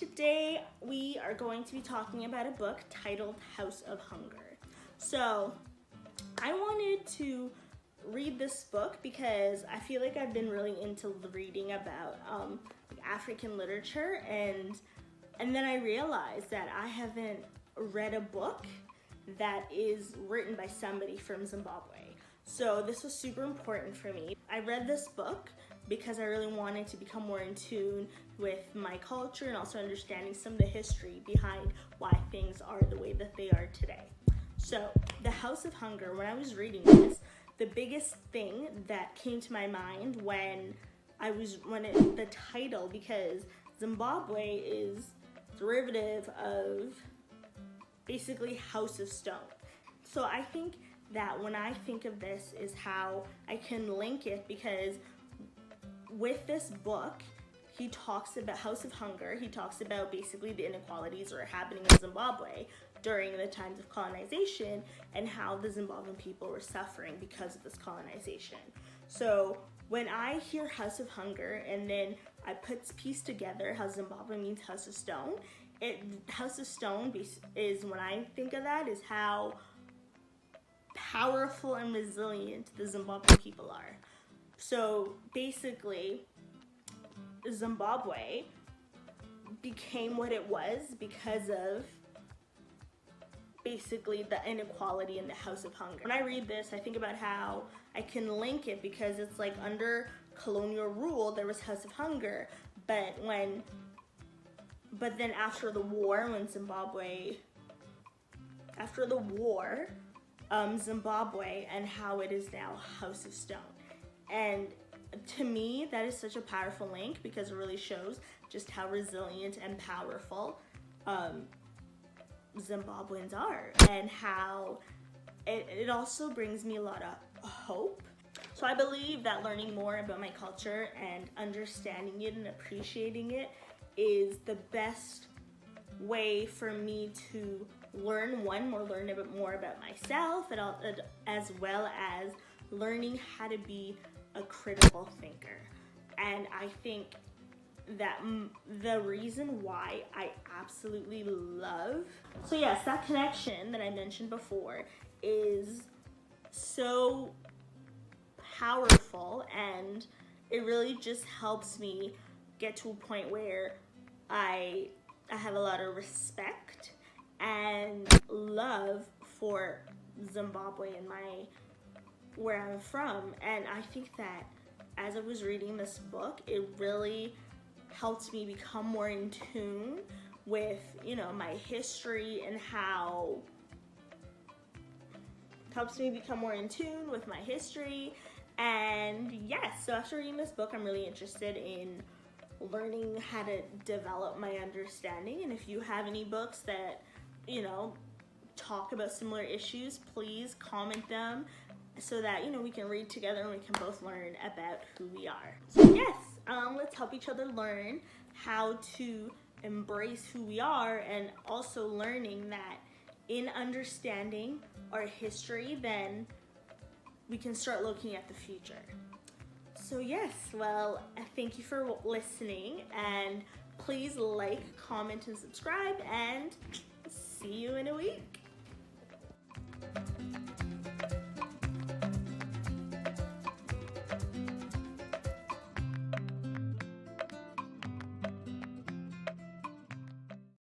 Today we are going to be talking about a book titled House of Hunger. So I wanted to read this book because I feel like I've been really into reading about African literature, and then I realized that I haven't read a book that is written by somebody from Zimbabwe. So this was super important for me. I read this book because I really wanted to become more in tune with my culture and also understanding some of the history behind why things are the way that they are today. So the House of Hunger, when I was reading this, the biggest thing that came to my mind the title, because Zimbabwe is derivative of basically House of Stone. So I think that when I think of this is how I can link it, because with this book, he talks about House of Hunger. He talks about basically the inequalities that are happening in Zimbabwe during the times of colonization and how the Zimbabwean people were suffering because of this colonization. So when I hear House of Hunger and then I piece together how Zimbabwe means House of Stone, House of Stone is, when I think of that, is how powerful and resilient the Zimbabwean people are. So basically, Zimbabwe became what it was because of basically the inequality in the House of Hunger. When I read this, I think about how I can link it, because it's like under colonial rule there was House of Hunger, but then after the war, Zimbabwe and how it is now House of Stone. And to me, that is such a powerful link, because it really shows just how resilient and powerful Zimbabweans are, and how it also brings me a lot of hope. So I believe that learning more about my culture and understanding it and appreciating it is the best way for me to learn a bit more about myself, and as well as learning how to be a critical thinker. And I think that the reason why I absolutely love, so yes, that connection that I mentioned before is so powerful, and it really just helps me get to a point where I have a lot of respect and love for Zimbabwe and where I'm from. And I think that as I was reading this book, it really helped me become more in tune with, my history, and how helps me become more in tune with my history. And yes, so after reading this book, I'm really interested in learning how to develop my understanding. And if you have any books that, talk about similar issues, please comment them so that, we can read together and we can both learn about who we are. So yes, let's help each other learn how to embrace who we are, and also learning that in understanding our history, then we can start looking at the future. So yes, well, thank you for listening, and please like, comment, and subscribe, and see you in a week.